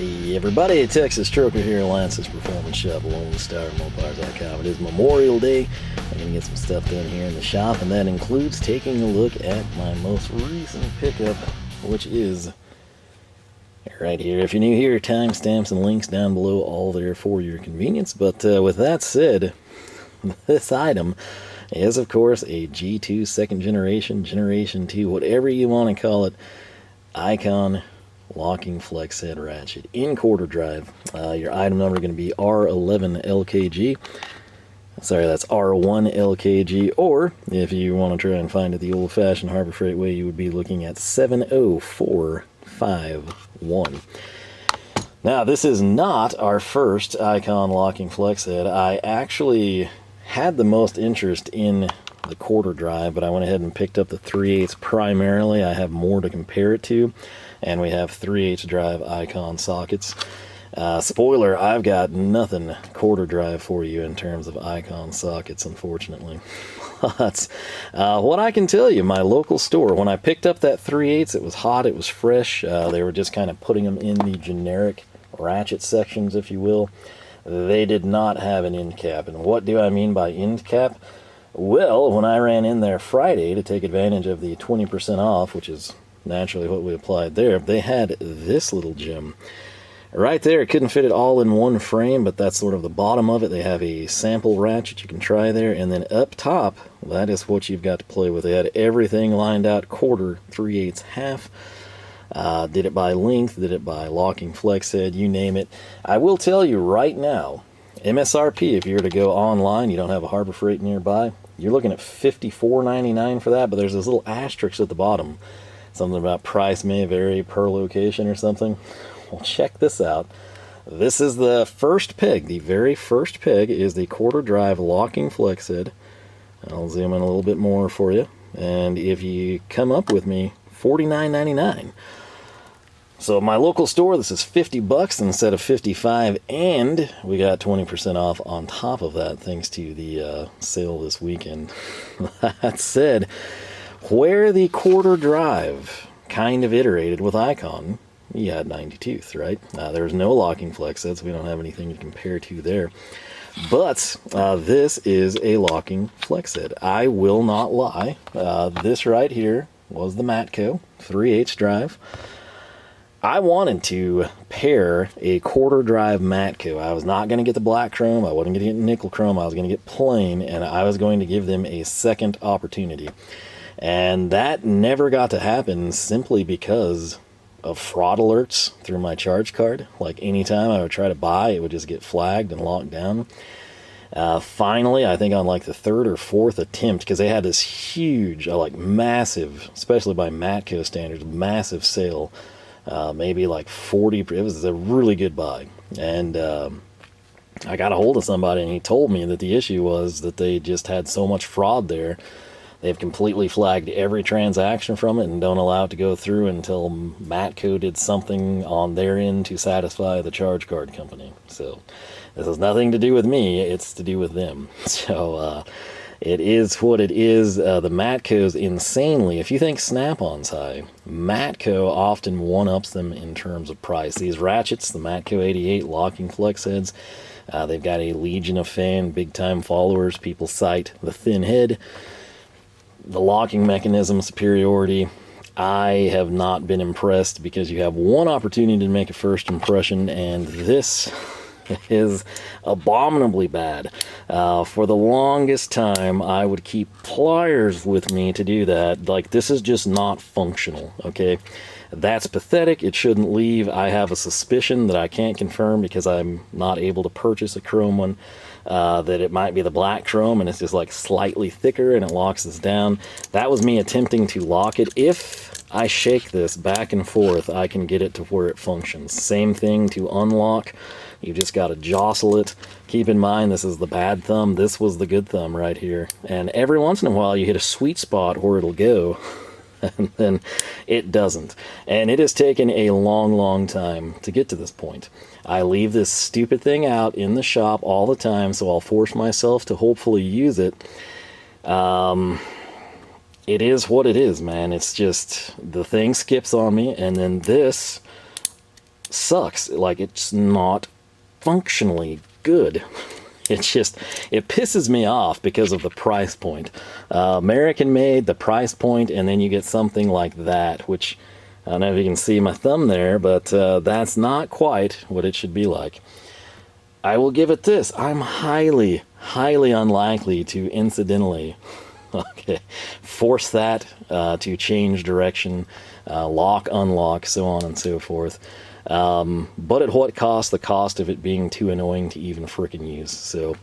Hey everybody, Texas Trucker here, Lance's Performance Shop, Lone Star Mopars.com. It is Memorial Day. I'm going to get some stuff done here in the shop, and that includes taking a look at my most recent pickup, which is right here. If you're new here, timestamps and links down below, all there for your convenience. But with that said, this item is, of course, a G2 second generation, Generation 2, whatever you want to call it, Icon locking flex head ratchet in quarter drive. Your item number is going to be R11LKG. Sorry, that's R1LKG, or if you want to try and find it the old-fashioned Harbor Freight way, you would be looking at 70451. Now, this is not our first Icon locking flex head. I actually had the most interest in the quarter drive, but I went ahead and picked up the 3/8 primarily. I have more to compare it to, and we have 3/8 drive Icon sockets. Spoiler, I've got nothing quarter drive for you in terms of Icon sockets, unfortunately. But what I can tell you, my local store, when I picked up that 3/8, it was hot, it was fresh. They were just kind of putting them in the generic ratchet sections, if you will. They did not have an end cap. And what do I mean by end cap? Well, when I ran in there Friday to take advantage of the 20% off, which is naturally what we applied there, they had this little gem. Right there, it couldn't fit it all in one frame, but that's sort of the bottom of it. They have a sample ratchet you can try there, and then up top, that is what you've got to play with. They had everything lined out, quarter, 3/8, half. Did it by length, did it by locking flex head, you name it. I will tell you right now, MSRP, if you were to go online, you don't have a Harbor Freight nearby, you're looking at $54.99 for that, but there's this little asterisk at the bottom. Something about price may vary per location or something. Well, check this out. This is the first peg. The very first peg is the quarter drive locking flex head. I'll zoom in a little bit more for you. And if you come up with me, $49.99. So my local store, this is $50 instead of $55, and we got 20% off on top of that thanks to the sale this weekend. That said, where the quarter drive kind of iterated with Icon, you had 92th, right? There's no locking flex heads, so we don't have anything to compare to there. But this is a locking flex head. I will not lie. This right here was the Matco 3/8 drive. I wanted to pair a quarter drive Matco. I was not going to get the black chrome. I wasn't going to get nickel chrome. I was going to get plain, and I was going to give them a second opportunity. And that never got to happen simply because of fraud alerts through my charge card. Like anytime I would try to buy, it would just get flagged and locked down. Finally, I think on like the third or fourth attempt, because they had this huge, like massive, especially by Matco standards, massive sale. Maybe like 40, it was a really good buy. And I got a hold of somebody, and he told me that the issue was that they just had so much fraud there. They've completely flagged every transaction from it and don't allow it to go through until Matco did something on their end to satisfy the charge card company. So this has nothing to do with me, it's to do with them. So it is what it is. The Matco's insanely, if you think Snap-on's high, Matco often one-ups them in terms of price. These ratchets, the Matco 88 locking flex heads, they've got a legion of big-time followers. People cite the thin head, the locking mechanism superiority. I have not been impressed because you have one opportunity to make a first impression, and this is abominably bad. For the longest time, I would keep pliers with me to do that. Like, this is just not functional, okay? That's pathetic. It shouldn't leave. I have a suspicion that I can't confirm because I'm not able to purchase a chrome one, that it might be the black chrome and it's just like slightly thicker and it locks this down. That was me attempting to lock it. If I shake this back and forth, I can get it to where it functions. Same thing to unlock. You just got to jostle it. Keep in mind, this is the bad thumb. This was the good thumb right here. And every once in a while, you hit a sweet spot where it'll go, and then it doesn't. And it has taken a long, long time to get to this point. I leave this stupid thing out in the shop all the time, so I'll force myself to hopefully use it. It is what it is, man. It's just, the thing skips on me, and then this sucks. Like, it's not functionally good. It's just, it pisses me off because of the price point. American made, the price point, and then you get something like that, which I don't know if you can see my thumb there, but that's not quite what it should be like. I will give it this. I'm highly, highly unlikely to incidentally force that to change direction, lock, unlock, so on and so forth. But at what cost? The cost of it being too annoying to even frickin' use. So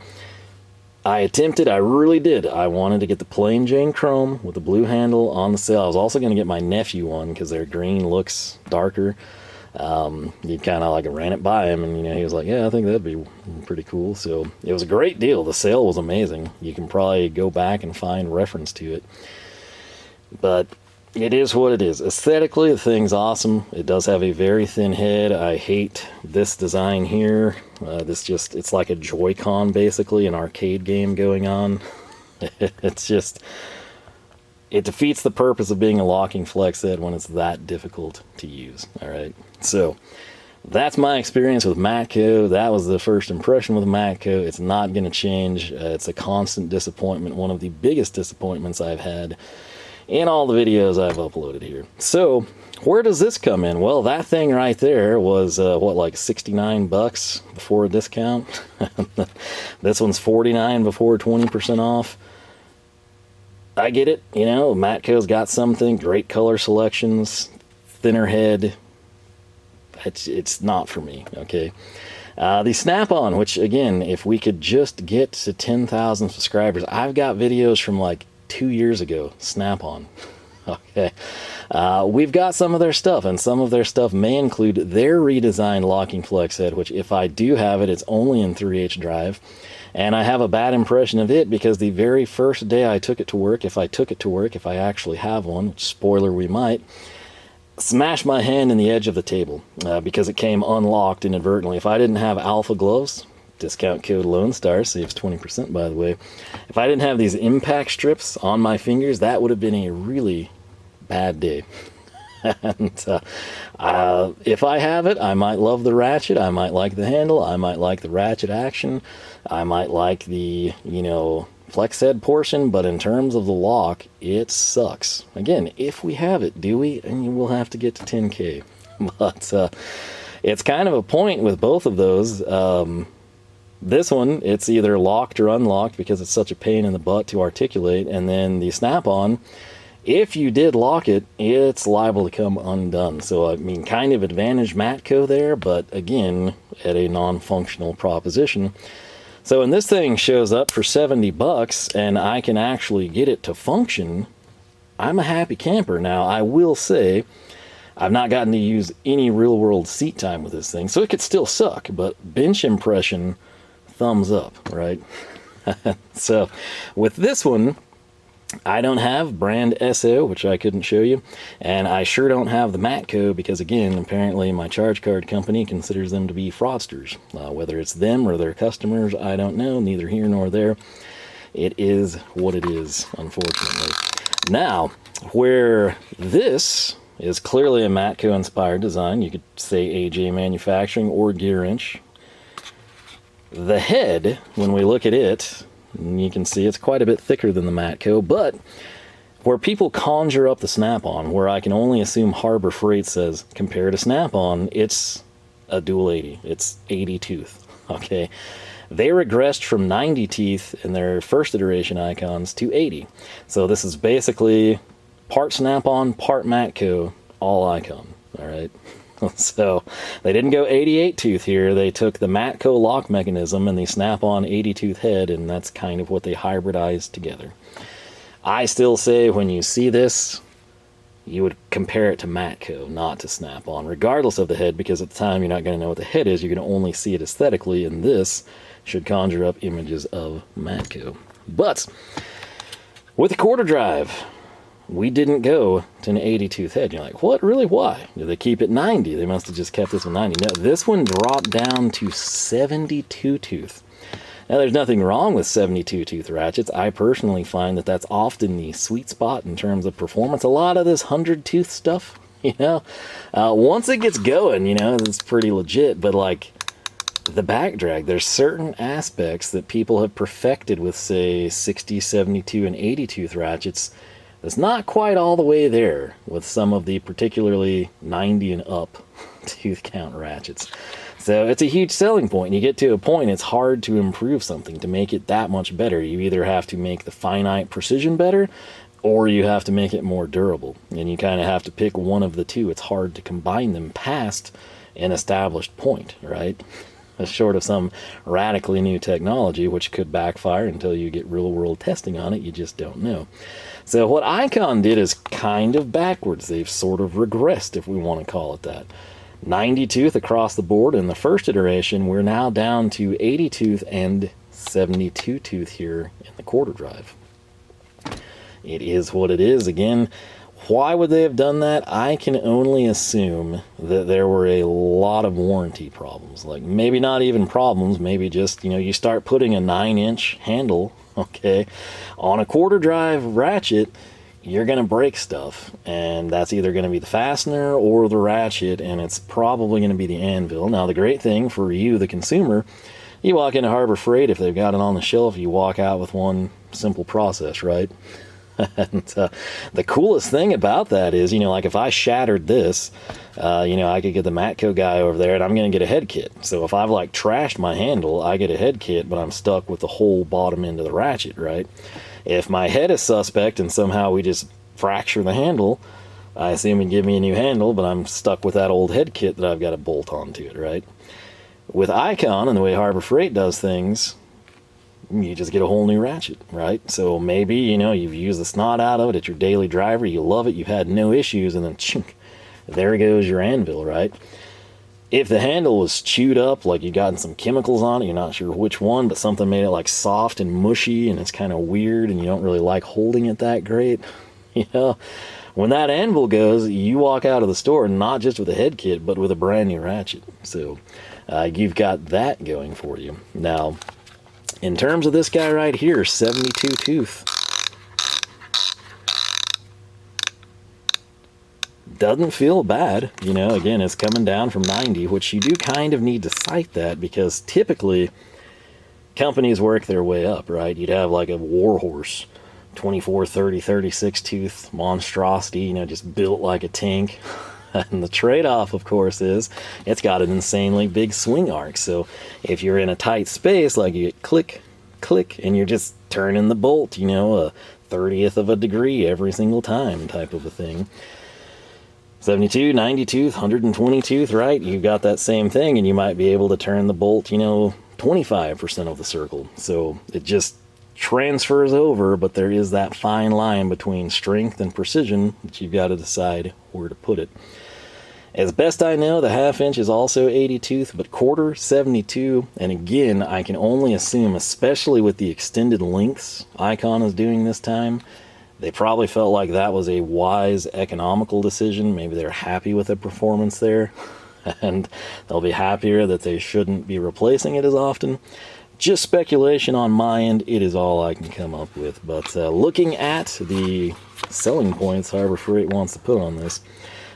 I attempted, I really did. I wanted to get the plain Jane chrome with the blue handle on the sale. I was also going to get my nephew one because their green looks darker. You kind of like ran it by him, and you know, he was like, yeah, I think that'd be pretty cool. So it was a great deal. The sale was amazing. You can probably go back and find reference to it, but it is what it is. Aesthetically, the thing's awesome. It does have a very thin head. I hate this design here. It's like a Joy-Con, basically, an arcade game going on. It's just, it defeats the purpose of being a locking flex head when it's that difficult to use. All right, so that's my experience with Matco. That was the first impression with Matco. It's not going to change. It's a constant disappointment, one of the biggest disappointments I've had in all the videos I've uploaded here. So where does this come in? Well, that thing right there was what, like 69 bucks before a discount. This one's 49 before 20% off. I get it, you know, Matco's got something, great color selections, thinner head. It's not for me, okay? The Snap-on, which again, if we could just get to 10,000 subscribers, I've got videos from like 2 years ago, Snap-on. Okay, we've got some of their stuff, and some of their stuff may include their redesigned locking flex head, which if I do have it, it's only in 3H drive. And I have a bad impression of it because the very first day I took it to work, if I actually have one, which, spoiler, we might, smashed my hand in the edge of the table because it came unlocked inadvertently. If I didn't have alpha gloves, discount code Lone Star saves 20%, by the way. If I didn't have these impact strips on my fingers, that would have been a really bad day. And if I have it, I might love the Ratchet. I might like the handle. I might like the Ratchet action. I might like the, you know, flex head portion. But in terms of the lock, it sucks. Again, if we have it, do we? And we'll have to get to 10K. But it's kind of a point with both of those. This one, it's either locked or unlocked because it's such a pain in the butt to articulate. And then the Snap-on, if you did lock it, it's liable to come undone. So, I mean, kind of advantage Matco there, but again, at a non-functional proposition. So when this thing shows up for 70 bucks and I can actually get it to function, I'm a happy camper. Now, I will say, I've not gotten to use any real-world seat time with this thing, so it could still suck, but bench impression, thumbs up, right? So, with this one, I don't have brand SO, which I couldn't show you, and I sure don't have the Matco because, again, apparently my charge card company considers them to be fraudsters. Whether it's them or their customers, I don't know, neither here nor there. It is what it is, unfortunately. Now, where this is clearly a Matco-inspired design, you could say AJ Manufacturing or Gear Inch. The head, when we look at it, you can see it's quite a bit thicker than the Matco, but where people conjure up the Snap-on, where I can only assume Harbor Freight says, compare to Snap-on, it's a dual 80. It's 80 tooth, okay? They regressed from 90 teeth in their first iteration icons to 80. So this is basically part Snap-on, part Matco, all icon, all right? So they didn't go 88 tooth here. They took the Matco lock mechanism and the Snap-on 80 tooth head, and that's kind of what they hybridized together. I still say when you see this, you would compare it to Matco, not to Snap-on, regardless of the head, because at the time you're not going to know what the head is. You're going to only see it aesthetically, and this should conjure up images of Matco. But with the quarter drive, we didn't go to an 80 tooth head. You're like, what? Really? Why? Did they keep it 90? They must have just kept this one 90. No, this one dropped down to 72 tooth. Now, there's nothing wrong with 72 tooth ratchets. I personally find that that's often the sweet spot in terms of performance. A lot of this 100 tooth stuff, You know, once it gets going, you know, it's pretty legit. But like the back drag, there's certain aspects that people have perfected with, say, 60, 72, and 80 tooth ratchets. That's not quite all the way there with some of the particularly 90 and up tooth count ratchets. So it's a huge selling point. You get to a point, it's hard to improve something, to make it that much better. You either have to make the finite precision better, or you have to make it more durable. And you kind of have to pick one of the two. It's hard to combine them past an established point, right? Short of some radically new technology, which could backfire until you get real-world testing on it. You just don't know. So what Icon did is kind of backwards. They've sort of regressed, if we want to call it that. 90 tooth across the board in the first iteration. We're now down to 80 tooth and 72 tooth here in the quarter drive. It is what it is. Again, why would they have done that? I can only assume that there were a lot of warranty problems. Like, maybe not even problems, maybe just, you know, you start putting a 9-inch handle, okay, on a quarter drive ratchet, you're going to break stuff. And that's either going to be the fastener or the ratchet, and it's probably going to be the anvil. Now, the great thing for you, the consumer, you walk into Harbor Freight, if they've got it on the shelf, you walk out with one simple process, right? And the coolest thing about that is, you know, like if I shattered this, you know, I could get the Matco guy over there and I'm going to get a head kit. So if I've like trashed my handle, I get a head kit, but I'm stuck with the whole bottom end of the ratchet, right? If my head is suspect and somehow we just fracture the handle, I assume he'd give me a new handle, but I'm stuck with that old head kit that I've got to bolt onto it, right? With Icon and the way Harbor Freight does things, you just get a whole new ratchet, right? So maybe, you know, you've used the snot out of it, it's your daily driver, you love it, you've had no issues, and then chink, there goes your anvil, right? If the handle was chewed up, like you've gotten some chemicals on it, you're not sure which one, but something made it like soft and mushy, and it's kind of weird, and you don't really like holding it that great, you know, when that anvil goes, you walk out of the store not just with a head kit, but with a brand new ratchet. So you've got that going for you. Now, in terms of this guy right here, 72 tooth, doesn't feel bad. You know, again, it's coming down from 90, which you do kind of need to cite that, because typically companies work their way up, right? You'd have like a Warhorse, 24, 30, 36 tooth monstrosity, you know, just built like a tank. And the trade-off, of course, is it's got an insanely big swing arc. So if you're in a tight space, like you get click, click, and you're just turning the bolt, you know, a 30th of a degree every single time type of a thing. 72, 90 tooth, 120 tooth, right? You've got that same thing, and you might be able to turn the bolt, you know, 25% of the circle. So it just transfers over, but there is that fine line between strength and precision that you've got to decide where to put it. As best I know, the half-inch is also 80 tooth, but quarter 72, and again, I can only assume, especially with the extended lengths Icon is doing this time, they probably felt like that was a wise, economical decision. Maybe they're happy with the performance there, and they'll be happier that they shouldn't be replacing it as often. Just speculation on my end, it is all I can come up with. But looking at the selling points Harbor Freight wants to put on this,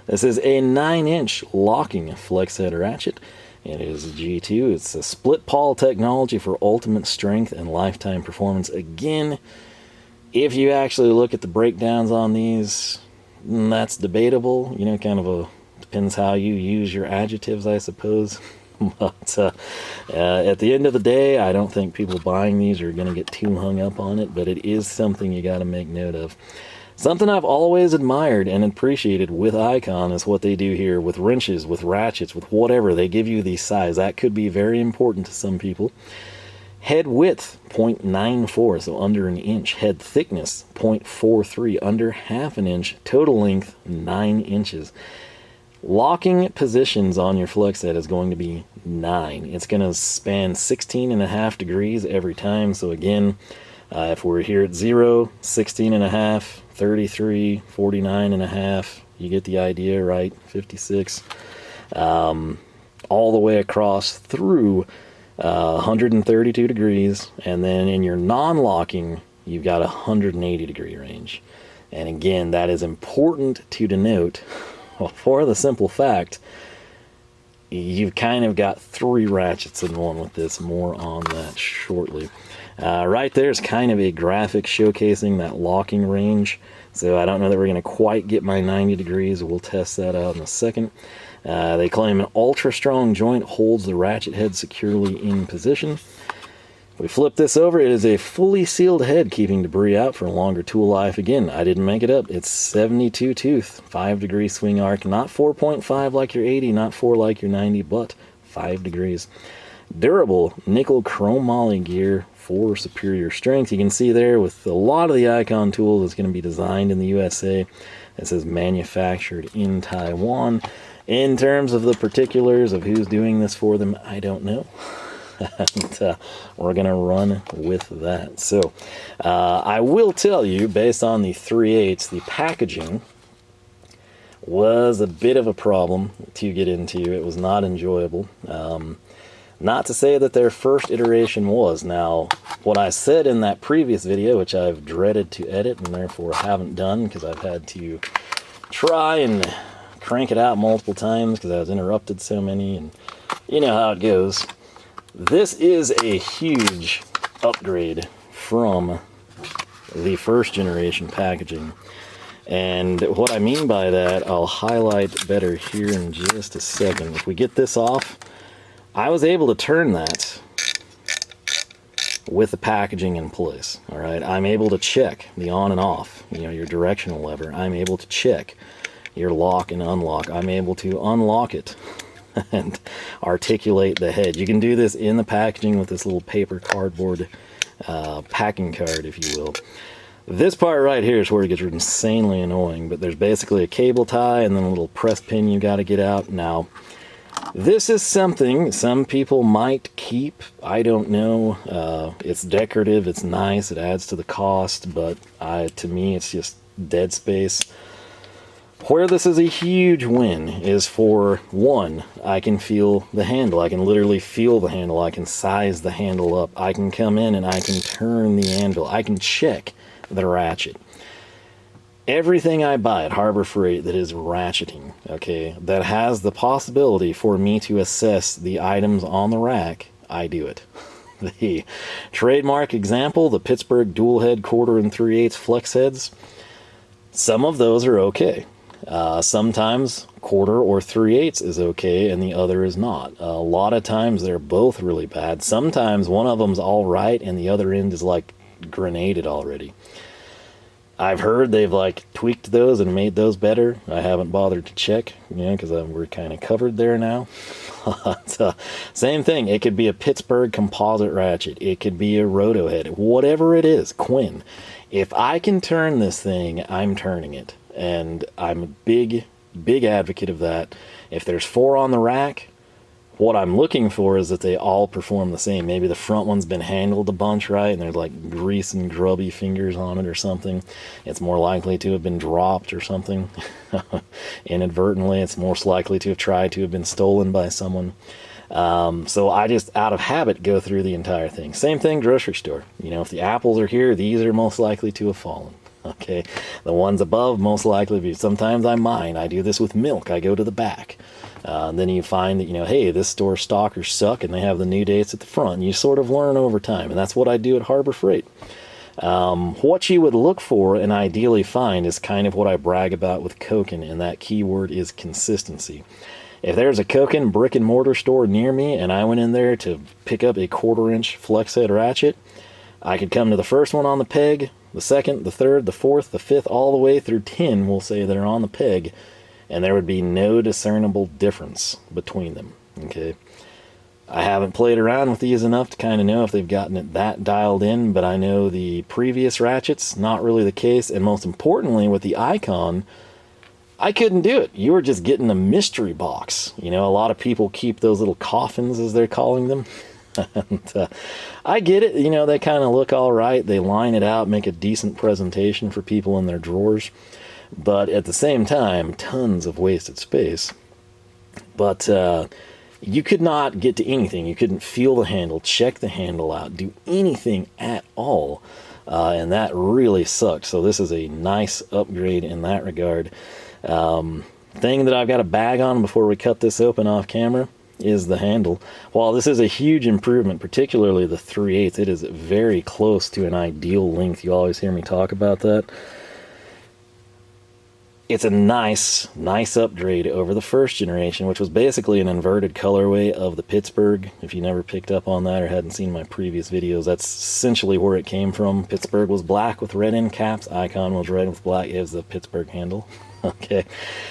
this is a 9-inch locking flex head ratchet. It is a G2. It's a split pawl technology for ultimate strength and lifetime performance. Again, if you actually look at the breakdowns on these, that's debatable. You know, kind of depends how you use your adjectives, I suppose. But at the end of the day, I don't think people buying these are going to get too hung up on it, but it is something you got to make note of. Something I've always admired and appreciated with Icon is what they do here with wrenches, with ratchets, with whatever. They give you the size. That could be very important to some people. Head width, 0.94, so under an inch. Head thickness, 0.43, under half an inch. Total length, 9 inches. Locking positions on your flex head is going to be 9. It's going to span 16.5 degrees every time. So again, if we're here at 0, 16.5, 33, 49.5, you get the idea, right? 56. All the way across through 132 degrees. And then in your non-locking, you've got a 180 degree range. And again, that is important to denote for the simple fact, you've kind of got 3 ratchets in one with this. More on that shortly. Right there's kind of a graphic showcasing that locking range. So I don't know that we're going to quite get my 90 degrees. We'll test that out in a second. They claim an ultra strong joint holds the ratchet head securely in position. If we flip this over, it is a fully sealed head, keeping debris out for a longer tool life. Again, I didn't make it up. It's 72 tooth, 5 degree swing arc, not 4.5 like your 80, not 4 like your 90, but 5 degrees. Durable nickel chrome moly gear for superior strength. You can see there with a lot of the icon tools, it's going to be designed in the USA. It says manufactured in Taiwan. In terms of the particulars of who's doing this for them, I don't know. And, we're going to run with that. So I will tell you, based on the 3/8, the packaging was a bit of a problem to get into. It was not enjoyable. Not to say that their first iteration was. Now, what I said in that previous video, which I've dreaded to edit and therefore haven't done because I've had to try and crank it out multiple times because I was interrupted so many, and you know how it goes. This is a huge upgrade from the first generation packaging. And what I mean by that, I'll highlight better here in just a second. If we get this off, I was able to turn that with the packaging in place. All right, I'm able to check the on and off, you know, your directional lever. I'm able to check your lock and unlock. I'm able to unlock it and articulate the head. You can do this in the packaging with this little paper cardboard packing card, if you will. This part right here is where it gets insanely annoying, but there's basically a cable tie and then a little press pin you got to get out. Now, this is something some people might keep. I don't know. It's decorative, it's nice, it adds to the cost, but to me it's just dead space. Where this is a huge win is for, one, I can feel the handle. I can literally feel the handle. I can size the handle up. I can come in and I can turn the anvil. I can check the ratchet. Everything I buy at Harbor Freight that is ratcheting, okay, that has the possibility for me to assess the items on the rack, I do it. The trademark example, the Pittsburgh dual head 1/4 and 3/8 flex heads, some of those are okay. Sometimes 1/4 or 3/8 is okay and the other is not. A lot of times they're both really bad. Sometimes one of them's all right and the other end is like grenaded already. I've heard they've like tweaked those and made those better. I haven't bothered to check, you know, because we're kind of covered there now. Same thing. It could be a Pittsburgh composite ratchet. It could be a roto head. Whatever it is, Quinn. If I can turn this thing, I'm turning it. And I'm a big advocate of that. If there's 4 on the rack, what I'm looking for is that they all perform the same. Maybe the front one's been handled a bunch, right? And there's like grease and grubby fingers on it or something. It's more likely to have been dropped or something. Inadvertently, it's most likely to have tried to have been stolen by someone. So I just, out of habit, go through the entire thing. Same thing, grocery store. You know, if the apples are here, these are most likely to have fallen. Okay, the ones above most likely to be. Sometimes I mine. I do this with milk. I go to the back. Then you find that, you know, hey, this store stockers suck and they have the new dates at the front. And you sort of learn over time, and that's what I do at Harbor Freight. What you would look for and ideally find is kind of what I brag about with Koken, and that keyword is consistency. If there's a Koken brick and mortar store near me and I went in there to pick up a 1/4 inch flex head ratchet, I could come to the first one on the peg, the second, the third, the fourth, the fifth, all the way through 10, we'll say, that are on the peg, and there would be no discernible difference between them, okay? I haven't played around with these enough to kind of know if they've gotten it that dialed in, but I know the previous ratchets, not really the case, and most importantly, with the Icon, I couldn't do it. You were just getting a mystery box. You know, a lot of people keep those little coffins, as they're calling them. And, I get it, you know, they kind of look all right. They line it out, make a decent presentation for people in their drawers. But at the same time, tons of wasted space. But you could not get to anything. You couldn't feel the handle, check the handle out, do anything at all. And that really sucked. So this is a nice upgrade in that regard. thing that I've got a bag on before we cut this open off camera is the handle. While this is a huge improvement, particularly the 3/8, it is very close to an ideal length. You always hear me talk about that. It's a nice upgrade over the first generation, which was basically an inverted colorway of the Pittsburgh. If you never picked up on that or hadn't seen my previous videos, that's essentially where it came from. Pittsburgh was black with red end caps. Icon was red with black. It was the Pittsburgh handle. Okay,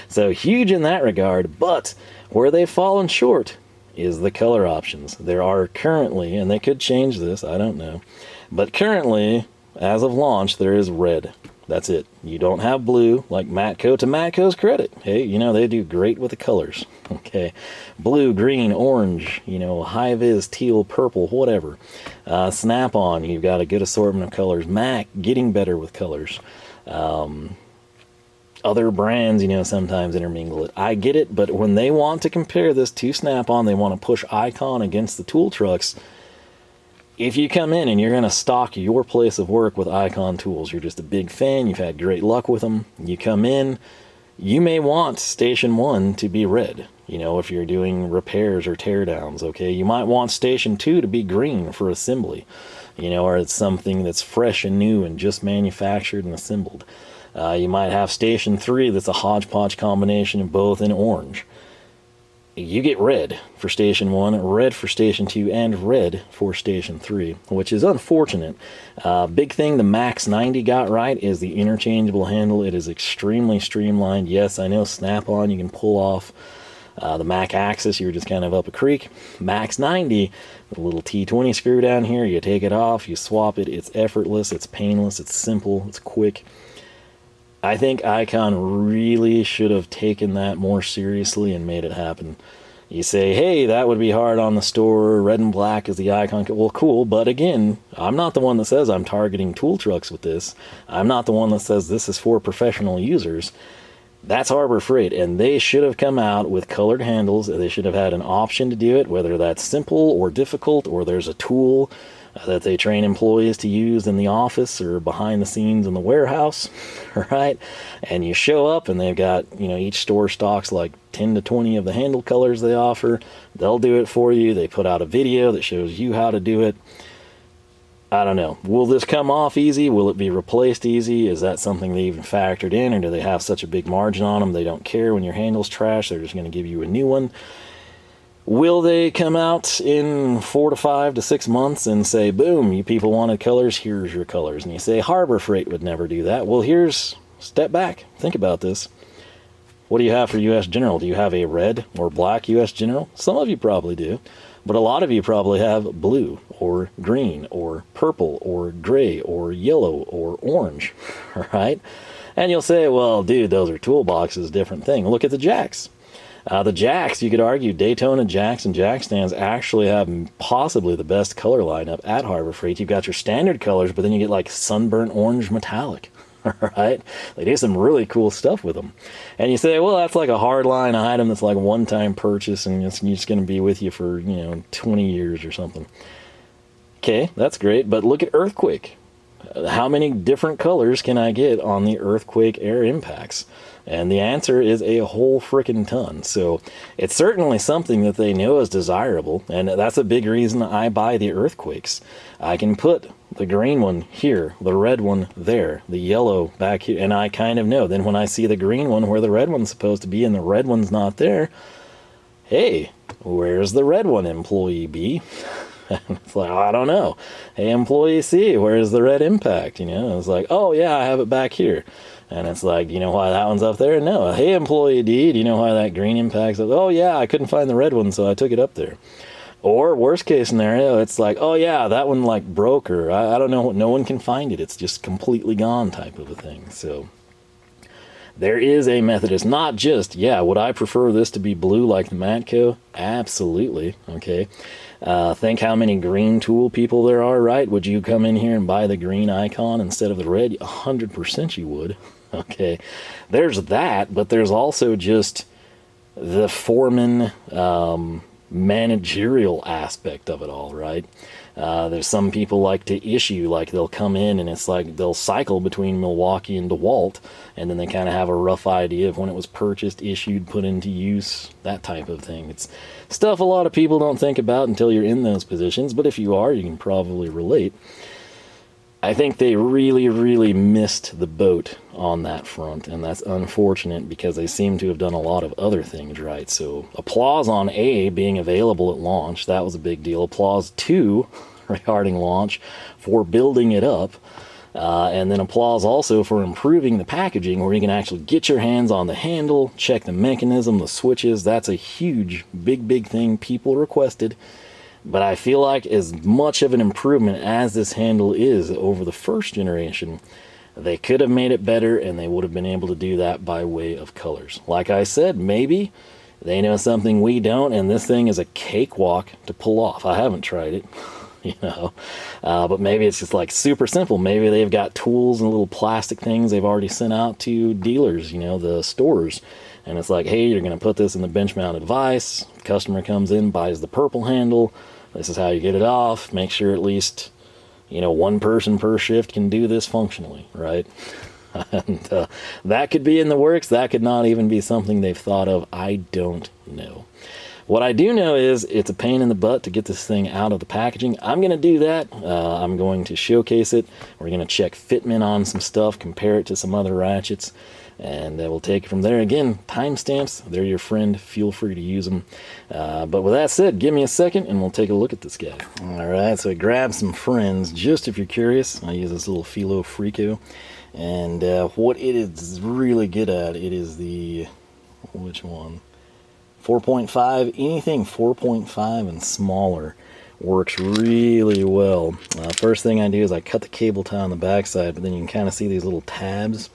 so huge in that regard, but where they've fallen short is the color options. There are currently, and they could change this, I don't know, but currently, as of launch, there is red. That's it. You don't have blue, like Matco. To Matco's credit, hey, you know, they do great with the colors. Okay, blue, green, orange, you know, high-vis, teal, purple, whatever. Snap-on, you've got a good assortment of colors. Mac, getting better with colors. Other brands, you know, sometimes intermingle it. I get it, but when they want to compare this to Snap-on, they want to push Icon against the tool trucks. If you come in and you're going to stock your place of work with Icon tools, you're just a big fan, you've had great luck with them, you come in, you may want Station 1 to be red, you know, if you're doing repairs or teardowns, okay? You might want Station 2 to be green for assembly, you know, or it's something that's fresh and new and just manufactured and assembled. You might have Station 3 that's a hodgepodge combination of both in orange. You get red for Station 1, red for Station 2, and red for Station 3, which is unfortunate. Big thing the Max 90 got right is the interchangeable handle. It is extremely streamlined. Yes, I know Snap-on, you can pull off the Mac Axis, you're just kind of up a creek. Max 90, the little T20 screw down here, you take it off, you swap it, it's effortless, it's painless, it's simple, it's quick. I think Icon really should have taken that more seriously and made it happen. You say, hey, that would be hard on the store, red and black is the Icon. Well, cool, but again, I'm not the one that says I'm targeting tool trucks with this. I'm not the one that says this is for professional users. That's Harbor Freight, and they should have come out with colored handles. They should have had an option to do it, whether that's simple or difficult, or there's a tool that they train employees to use in the office or behind the scenes in the warehouse, right? And you show up and they've got, you know, each store stocks like 10 to 20 of the handle colors they offer. They'll do it for you. They put out a video that shows you how to do it. I don't know. Will this come off easy? Will it be replaced easy? Is that something they even factored in, or do they have such a big margin on them they don't care when your handle's trash, they're just going to give you a new one? Will they come out in 4 to 5 to 6 months and say, boom, you people wanted colors, here's your colors? And you say, Harbor Freight would never do that. Well, step back, think about this. What do you have for U.S. General? Do you have a red or black U.S. General? Some of you probably do, but a lot of you probably have blue or green or purple or gray or yellow or orange, right? And you'll say, well, dude, those are toolboxes, different thing. Look at the jacks. The jacks, you could argue Daytona jacks and jack stands actually have possibly the best color lineup at Harbor Freight. You've got your standard colors, but then you get like sunburnt orange metallic, right? They do some really cool stuff with them. And you say, well, that's like a hardline item that's like a one-time purchase and it's just going to be with you for, you know, 20 years or something. Okay, that's great, but look at Earthquake. How many different colors can I get on the Earthquake air impacts? And the answer is a whole frickin' ton. So it's certainly something that they know is desirable, and that's a big reason I buy the Earthquakes. I can put the green one here, the red one there, the yellow back here, and I kind of know. Then when I see the green one where the red one's supposed to be and the red one's not there, hey, where's the red one, employee B? It's like, oh, I don't know. Hey, employee C, where's the red impact? You know, it's like, oh yeah, I have it back here. And it's like, you know why that one's up there? No. Hey, employee D, do you know why that green impact's up? Oh yeah, I couldn't find the red one, so I took it up there. Or worst case scenario, it's like, oh yeah, that one like broke, or I don't know, no one can find it. It's just completely gone type of a thing. So there is a method. It's not just, yeah, would I prefer this to be blue like the Matco? Absolutely. Okay. Think how many green tool people there are, right? Would you come in here and buy the green Icon instead of the red? 100% you would. Okay. There's that, but there's also just the foreman managerial aspect of it all, right? There's some people like to issue, like they'll come in and it's like they'll cycle between Milwaukee and DeWalt, and then they kind of have a rough idea of when it was purchased, issued, put into use, that type of thing. It's stuff a lot of people don't think about until you're in those positions, but if you are, you can probably relate. I think they really, really missed the boat on that front, and that's unfortunate because they seem to have done a lot of other things right. So applause on A, being available at launch, that was a big deal. Applause 2 regarding launch for building it up, and then applause also for improving the packaging where you can actually get your hands on the handle, check the mechanism, the switches. That's a huge, big thing people requested. But I feel like as much of an improvement as this handle is over the first generation, they could have made it better, and they would have been able to do that by way of colors. Like I said, maybe they know something we don't, and this thing is a cakewalk to pull off. I haven't tried it, you know, but maybe it's just like super simple. Maybe they've got tools and little plastic things they've already sent out to dealers, you know, the stores. And it's like, hey, you're going to put this in the bench-mounted vise. The customer comes in, buys the purple handle. This is how you get it off. Make sure at least, you know, one person per shift can do this functionally, right? And that could be in the works. That could not even be something they've thought of. I don't know. What I do know is it's a pain in the butt to get this thing out of the packaging. I'm going to do that. I'm going to showcase it. We're going to check fitment on some stuff, compare it to some other ratchets, and we'll take it from there. Again, timestamps, they're your friend. Feel free to use them. But with that said, give me a second and we'll take a look at this guy. All right, so I grabbed some friends, just if you're curious. I use this little Filo Frico. And what it is really good at, it is the, which one? 4.5, anything 4.5 and smaller works really well. First thing I do is I cut the cable tie on the backside, but then you can kind of see these little tabs.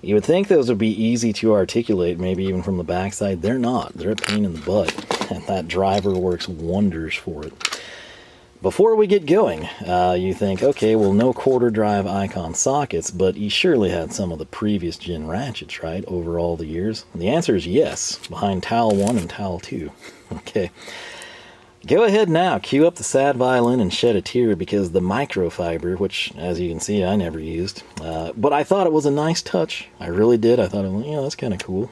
You would think those would be easy to articulate, maybe even from the backside. They're not. They're a pain in the butt, and that driver works wonders for it. Before we get going, you think, okay, well, no quarter drive icon sockets, but you surely had some of the previous gen ratchets, right, over all the years? And the answer is yes, behind towel 1 and towel 2. Okay. Go ahead now, cue up the sad violin and shed a tear, because the microfiber, which, as you can see, I never used, but I thought it was a nice touch. I really did. I thought, yeah, that's kind of cool.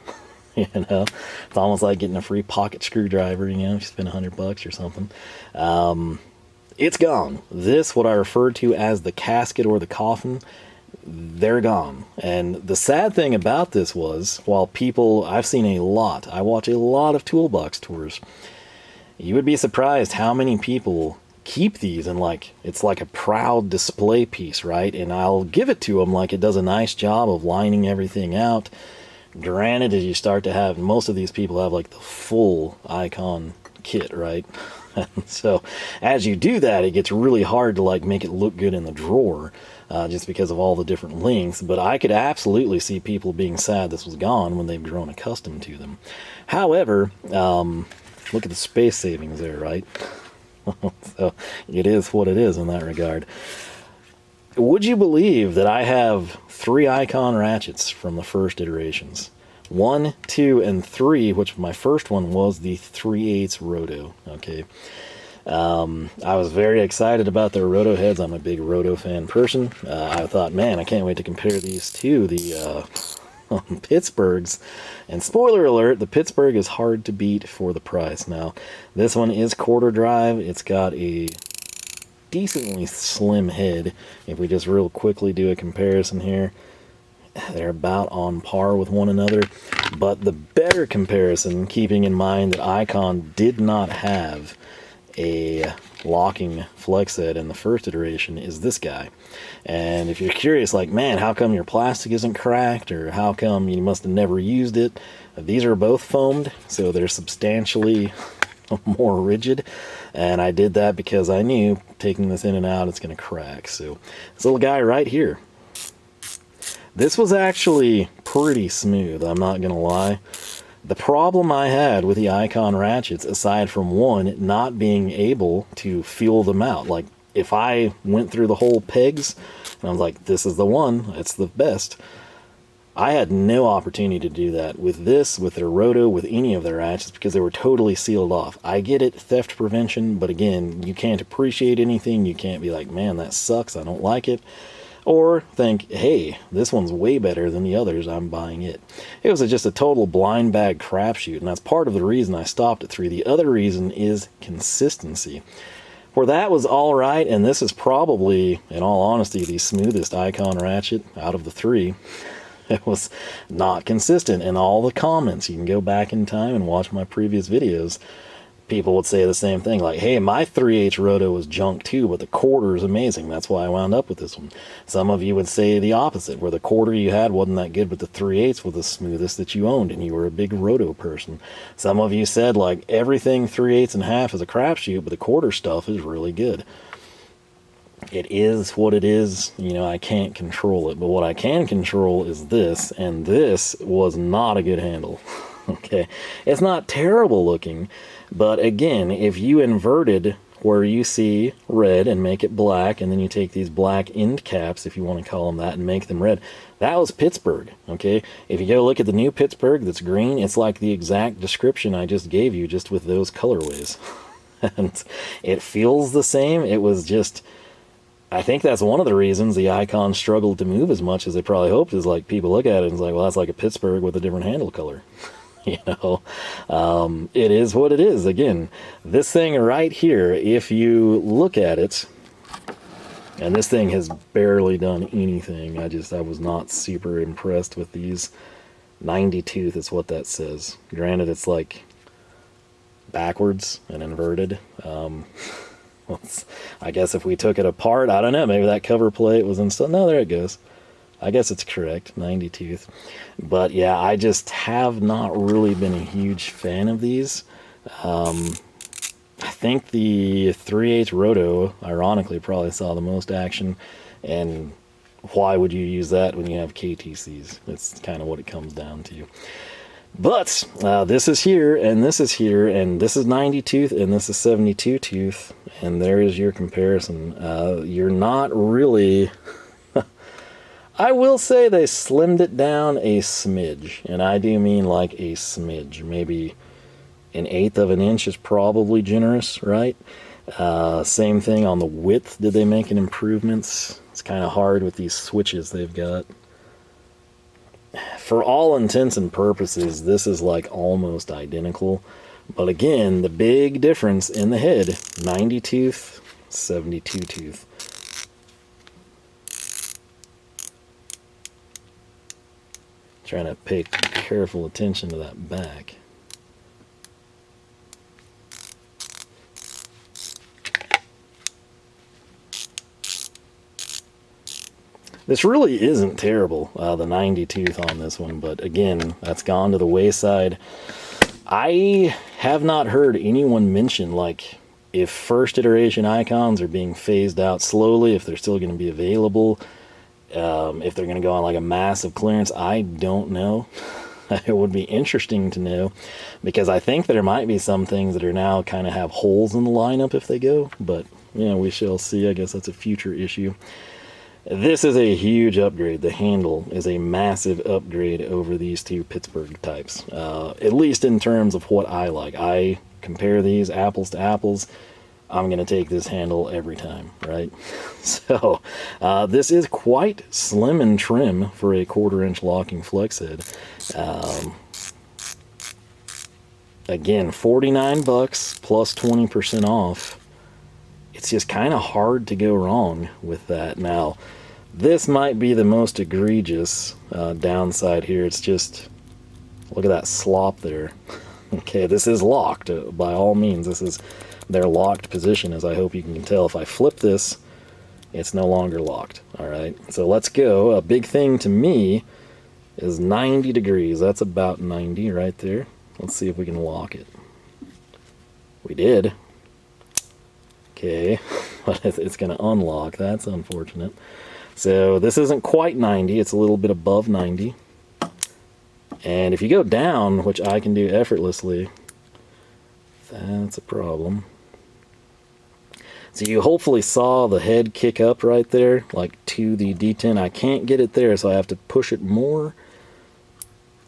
You know, it's almost like getting a free pocket screwdriver, you know, if you spend $100 or something. It's gone. This, what I referred to as the casket or the coffin, they're gone. And the sad thing about this was, while people, I've seen a lot, I watch a lot of toolbox tours, you would be surprised how many people keep these and like, it's like a proud display piece, right? And I'll give it to them, like it does a nice job of lining everything out. Granted, as you start to have, most of these people have like the full icon kit, right? So as you do that, it gets really hard to like make it look good in the drawer, just because of all the different lengths. But I could absolutely see people being sad this was gone when they've grown accustomed to them. However, look at the space savings there, right? So it is what it is in that regard. Would you believe that I have 3 icon ratchets from the first iterations? 1, 2, and 3, which my first one was the 3/8 Roto. Okay, I was very excited about their Roto heads. I'm a big Roto fan person. I thought, man, I can't wait to compare these to the Pittsburghs. And spoiler alert, the Pittsburgh is hard to beat for the price. Now, this one is quarter drive. It's got a decently slim head. If we just real quickly do a comparison here, they're about on par with one another. But the better comparison, keeping in mind that Icon did not have a locking flex head in the first iteration, is this guy. And if you're curious, like, man, how come your plastic isn't cracked, or how come you must have never used it, these are both foamed, so they're substantially more rigid. And I did that because I knew taking this in and out, it's going to crack. So this little guy right here, this was actually pretty smooth, I'm not going to lie. The problem I had with the Icon ratchets, aside from one, not being able to feel them out, like if I went through the whole pegs and I was like, this is the one, it's the best, I had no opportunity to do that with this, with their roto, with any of their ratchets, because they were totally sealed off. I get it, theft prevention, but again, you can't appreciate anything. You can't be like, man, that sucks, I don't like it. Or think, hey, this one's way better than the others, I'm buying it. It was just a total blind bag crapshoot, and that's part of the reason I stopped at 3. The other reason is consistency. Where that was all right, and this is probably, in all honesty, the smoothest Icon ratchet out of the 3. It was not consistent in all the comments. You can go back in time and watch my previous videos. People would say the same thing, like, hey, my 3/8 roto was junk too, but the quarter is amazing. That's why I wound up with this one. Some of you would say the opposite, where the quarter you had wasn't that good, but the 3/8 was the smoothest that you owned, and you were a big roto person. Some of you said, like, everything 3/8 and a half is a crapshoot, but the quarter stuff is really good. It is what it is. You know, I can't control it, but what I can control is this, and this was not a good handle. Okay, it's not terrible looking, but again, if you inverted where you see red and make it black, and then you take these black end caps, if you want to call them that, and make them red, that was Pittsburgh. Okay, if you go look at the new Pittsburgh that's green, it's like the exact description I just gave you, just with those colorways. And it feels the same. It was just, I think that's one of the reasons the Icon struggled to move as much as they probably hoped, is like, people look at it and it's like, well, that's like a Pittsburgh with a different handle color. You know, it is what it is. Again, this thing right here, if you look at it, and this thing has barely done anything. I was not super impressed with these. 90 tooth is what that says. Granted, it's like backwards and inverted. I guess if we took it apart, I don't know, maybe that cover plate was installed. No, there it goes. I guess it's correct, 90 tooth. But yeah, I just have not really been a huge fan of these. I think the 3/8 roto, ironically, probably saw the most action. And why would you use that when you have KTCs? That's kind of what it comes down to. But this is here, and this is here, and this is 90 tooth, and this is 72 tooth. And there is your comparison. You're not really... I will say they slimmed it down a smidge, and I do mean like a smidge. Maybe 1/8 of an inch is probably generous, right? Same thing on the width. Did they make an improvements? It's kind of hard with these switches they've got. For all intents and purposes, this is like almost identical. But again, the big difference in the head, 90 tooth, 72 tooth. Trying to pay careful attention to that back. This really isn't terrible, the 90 tooth on this one, but again, that's gone to the wayside. I have not heard anyone mention, like, if first iteration Icons are being phased out slowly, if they're still going to be available, if they're going to go on like a massive clearance. I don't know. It would be interesting to know, because I think there might be some things that are now kind of have holes in the lineup if they go, but yeah, we shall see. I guess that's a future issue. This is a huge upgrade. The handle is a massive upgrade over these two Pittsburgh types, at least in terms of what I like. I compare these apples to apples. I'm going to take this handle every time, right? So this is quite slim and trim for a 1/4 inch locking flex head. Again, $49 plus 20% off. It's just kind of hard to go wrong with that. Now, this might be the most egregious downside here. It's just, look at that slop there. Okay, this is locked. By all means, this is their locked position, as I hope you can tell. If I flip this, it's no longer locked. All right, so let's go. A big thing to me is 90 degrees. That's about 90 right there. Let's see if we can lock it. We did. Okay, but it's going to unlock. That's unfortunate. So this isn't quite 90. It's a little bit above 90. And if you go down, which I can do effortlessly, that's a problem. So you hopefully saw the head kick up right there, like to the detent. I can't get it there, so I have to push it more.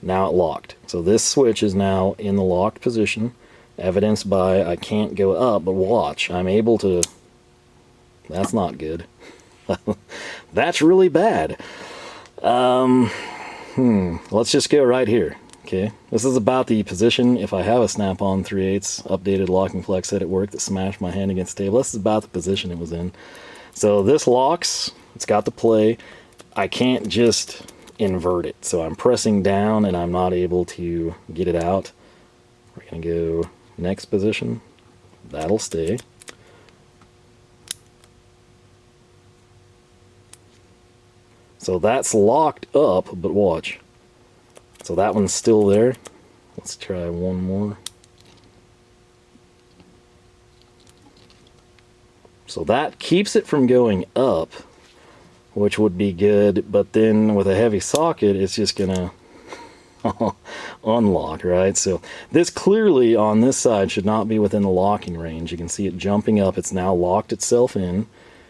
Now it locked. So this switch is now in the locked position, evidenced by I can't go up, but watch, I'm able to. That's not good. That's really bad. Let's just go right here. Okay, this is about the position. If I have a snap-on 3/8 updated locking flex set at work that smashed my hand against the table, this is about the position it was in. So this locks, it's got the play. I can't just invert it. So I'm pressing down and I'm not able to get it out. We're going to go next position. That'll stay. So that's locked up, but watch. So that one's still there. Let's try one more. So that keeps it from going up, which would be good, but then with a heavy socket, it's just gonna unlock, right? So this clearly on this side should not be within the locking range. You can see it jumping up. It's now locked itself in,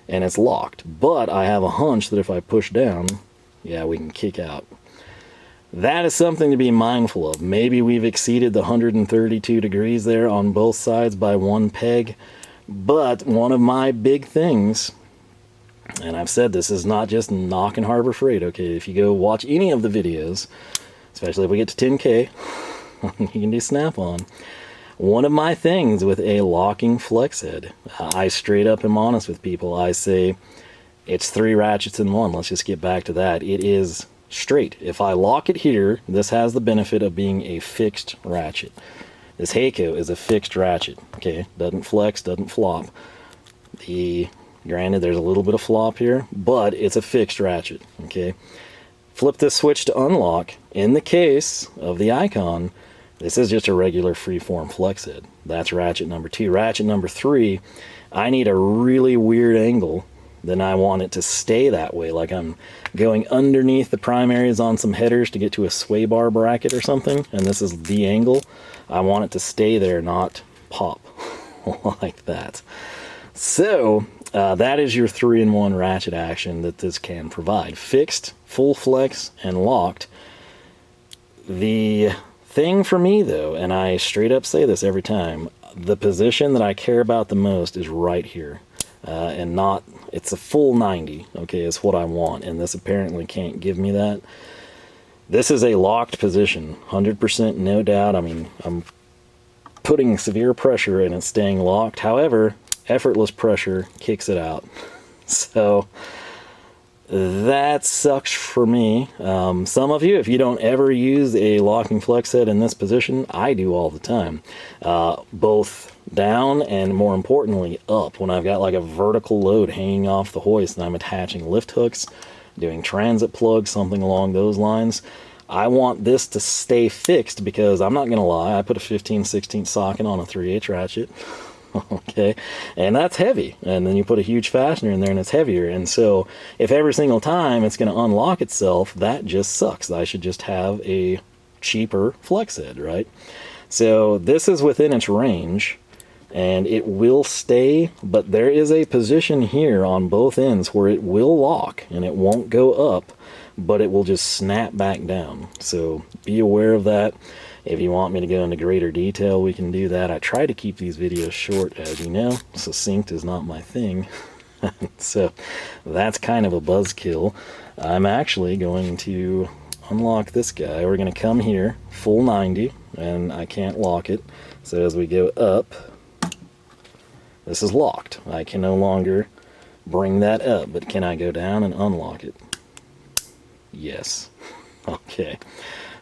and it's locked. But I have a hunch that if I push down, yeah, we can kick out. That is something to be mindful of. Maybe we've exceeded the 132 degrees there on both sides by one peg. But one of my big things, and I've said this, is not just knocking Harbor Freight, okay? If you go watch any of the videos, especially if we get to 10K, you can do snap-on. One of my things with a locking flex head, I straight up am honest with people. I say, it's 3 ratchets in one. Let's just get back to that. It is straight. If I lock it here, this has the benefit of being a fixed ratchet. This Heyco is a fixed ratchet, okay? Doesn't flex, doesn't flop. Granted, there's a little bit of flop here, but it's a fixed ratchet, okay? Flip this switch to unlock. In the case of the Icon, this is just a regular freeform flex head. That's ratchet number 2. Ratchet number 3, I need a really weird angle. Then I want it to stay that way, like I'm going underneath the primaries on some headers to get to a sway bar bracket or something, and this is the angle. I want it to stay there, not pop like that. So that is your 3-in-1 ratchet action that this can provide. Fixed, full flex, and locked. The thing for me though, and I straight up say this every time, the position that I care about the most is right here. And not, it's a full 90, okay, is what I want, and this apparently can't give me that. This is a locked position, 100% no doubt. I mean, I'm putting severe pressure and it's staying locked. However, effortless pressure kicks it out. So that sucks for me. Some of you, if you don't ever use a locking flex head in this position, I do all the time. Both down and, more importantly, up. When I've got like a vertical load hanging off the hoist and I'm attaching lift hooks, doing transit plugs, something along those lines, I want this to stay fixed because I'm not going to lie, I put a 15/16 socket on a 3/8 ratchet. Okay, and that's heavy, and then you put a huge fastener in there and it's heavier, and so if every single time it's going to unlock itself, that just sucks. I should just have a cheaper flex head, right? So this is within its range and it will stay, but there is a position here on both ends where it will lock and it won't go up, but it will just snap back down. So be aware of that. If you want me to go into greater detail, we can do that. I try to keep these videos short, as you know. Succinct is not my thing. So that's kind of a buzzkill. I'm actually going to unlock this guy. We're going to come here, full 90, and I can't lock it. So as we go up, this is locked. I can no longer bring that up, but can I go down and unlock it? Yes. Okay.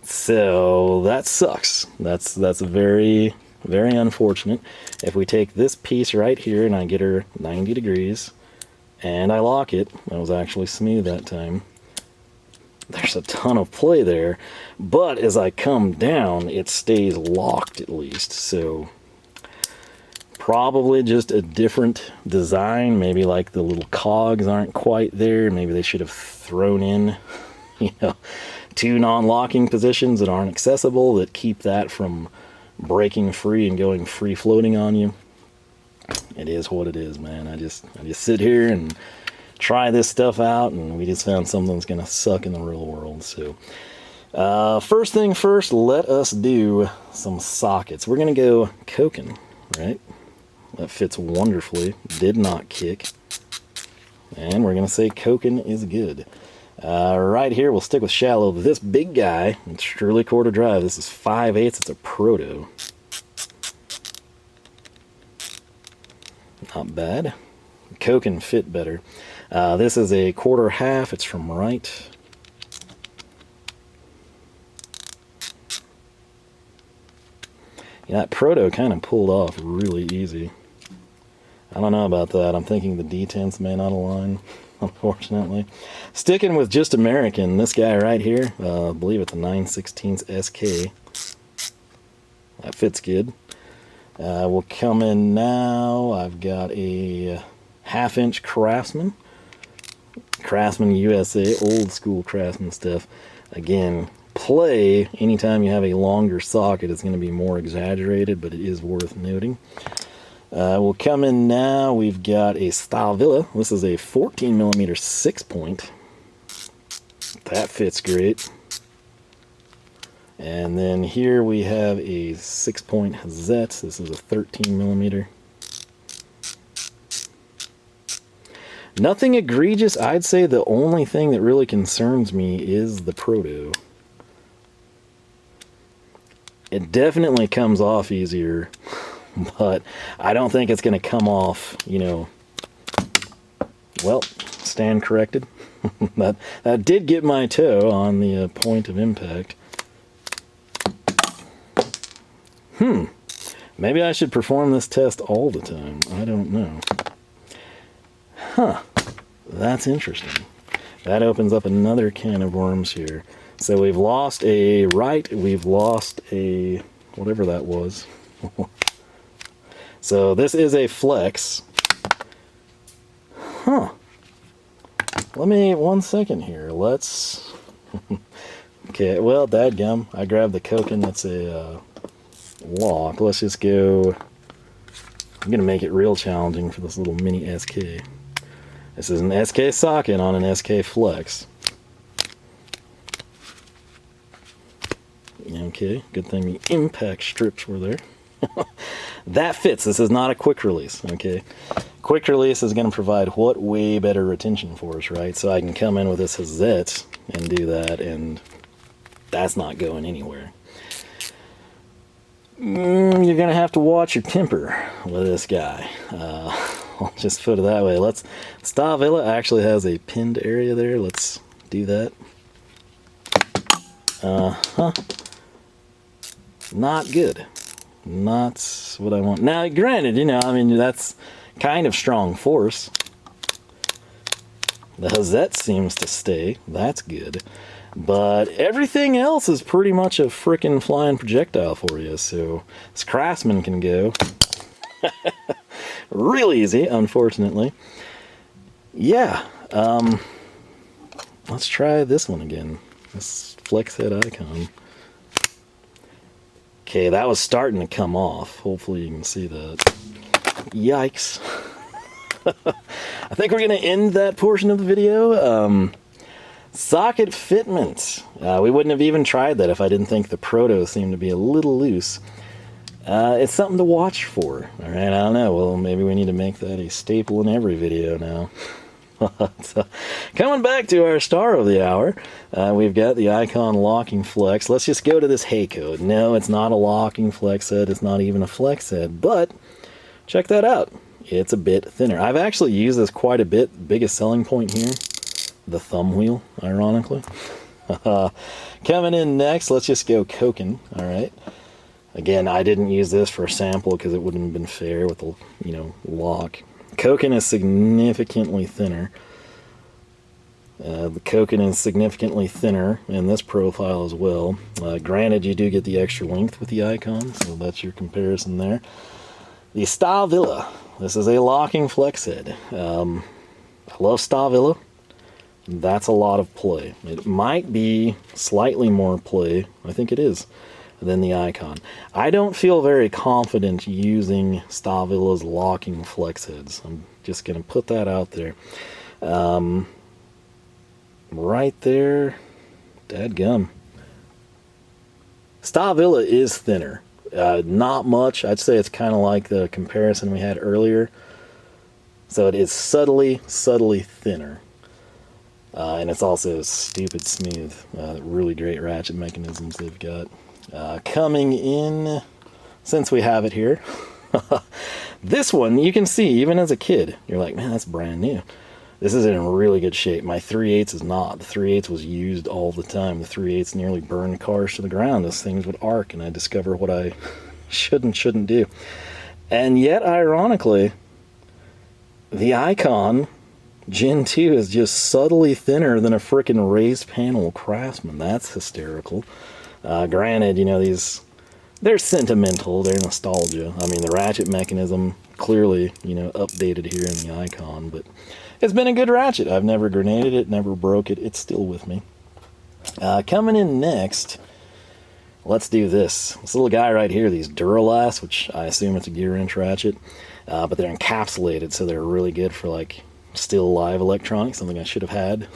So that sucks. That's very, very unfortunate. If we take this piece right here and I get her 90 degrees and I lock it, that was actually smooth that time. There's a ton of play there, but as I come down, it stays locked at least. So probably just a different design. Maybe like the little cogs aren't quite there. Maybe they should have thrown in, you know, 2 non-locking positions that aren't accessible that keep that from breaking free and going free floating on you. It is what it is, man. I just sit here and try this stuff out, and we just found something that's gonna suck in the real world. So First thing first, let us do some sockets. We're going to go Koken, right? That fits wonderfully. Did not kick. And we're going to say Koken is good. Right here, we'll stick with shallow. This big guy, it's Shirley quarter drive. This is 5/8. It's a Proto. Not bad. Koken fit better. This is a 1/4. It's from Wright. Yeah, that Proto kind of pulled off really easy. I don't know about that. I'm thinking the detents may not align, unfortunately. Sticking with just American, this guy right here, I believe it's a 9/16 SK. That fits good. We'll come in now. I've got a 1/2" Craftsman. Craftsman USA, old school Craftsman stuff. Again, play, anytime you have a longer socket, it's going to be more exaggerated, but it is worth noting. We'll come in now. We've got a Stahlwille. This is a 14mm 6-point. That fits great. And then here we have a 6-point Hazet. This is a 13mm. Nothing egregious. I'd say the only thing that really concerns me is the Proto. It definitely comes off easier, but I don't think it's going to come off, you know, well, stand corrected. that did get my toe on the point of impact. Maybe I should perform this test all the time. I don't know. That's interesting. That opens up another can of worms here. So we've lost a Wright, we've lost a whatever that was. So this is a flex. Let me, 1 second here. Let's, okay, well, dadgum. I grabbed the Koken, that's a lock. Let's just go, I'm gonna make it real challenging for this little mini SK. This is an SK socket on an SK flex. Okay, good thing the impact strips were there. That fits. This is not a quick release, okay? Quick release is going to provide what? Way better retention for us, right? So I can come in with this Hazet and do that, and that's not going anywhere. You're going to have to watch your temper with this guy. I'll just put it that way. Stahlwille actually has a pinned area there. Let's do that. Not good. Not what I want. Now, granted, you know, I mean, that's kind of strong force. The Hazet seems to stay. That's good. But everything else is pretty much a frickin' flying projectile for you. So this Craftsman can go. Real easy, unfortunately. Yeah. Let's try this one again. This flex head icon. Okay, that was starting to come off. Hopefully you can see that. Yikes. I think we're going to end that portion of the video. Socket fitment. We wouldn't have even tried that if I didn't think the Proto seemed to be a little loose. It's something to watch for. Alright, I don't know. Well, maybe we need to make that a staple in every video now. So, coming back to our star of the hour, we've got the Icon locking flex. Let's just go to this Heyco. No, it's not a locking flex head. It's not even a flex head, but check that out. It's a bit thinner. I've actually used this quite a bit. Biggest selling point here, the thumb wheel, ironically. Coming in next, let's just go Koken. All right. Again, I didn't use this for a sample because it wouldn't have been fair with the, you know, lock. Koken is significantly thinner. The Koken is significantly thinner in this profile as well. Granted, you do get the extra length with the Icon, so that's your comparison there. The Stahlwille. This is a locking flex head. I love Stahlwille. That's a lot of play. It might be slightly more play, I think it is, than the Icon. I don't feel very confident using Stahlwille's locking flex heads. I'm just going to put that out there. Right there, dadgum. Stahlwille is thinner. Not much. I'd say it's kind of like the comparison we had earlier. So it is subtly thinner. And it's also stupid smooth. Really great ratchet mechanisms they've got. Coming in, since we have it here, this one you can see even as a kid. You're like, man, that's brand new. This is in really good shape. My 3/8 is not. The 3/8 was used all the time. The 3/8 nearly burned cars to the ground as things would arc, and I discover what I shouldn't do. And yet, ironically, the Icon Gen 2 is just subtly thinner than a frickin' raised panel Craftsman. That's hysterical. Granted, you know, they're sentimental, they're nostalgia. I mean, the ratchet mechanism clearly, you know, updated here in the Icon, but it's been a good ratchet. I've never grenaded it, never broke it. It's still with me. Coming in next, let's do this. This little guy right here, these Duralast, which I assume it's a gear wrench ratchet, but they're encapsulated, so they're really good for, like, still live electronics, something I should have had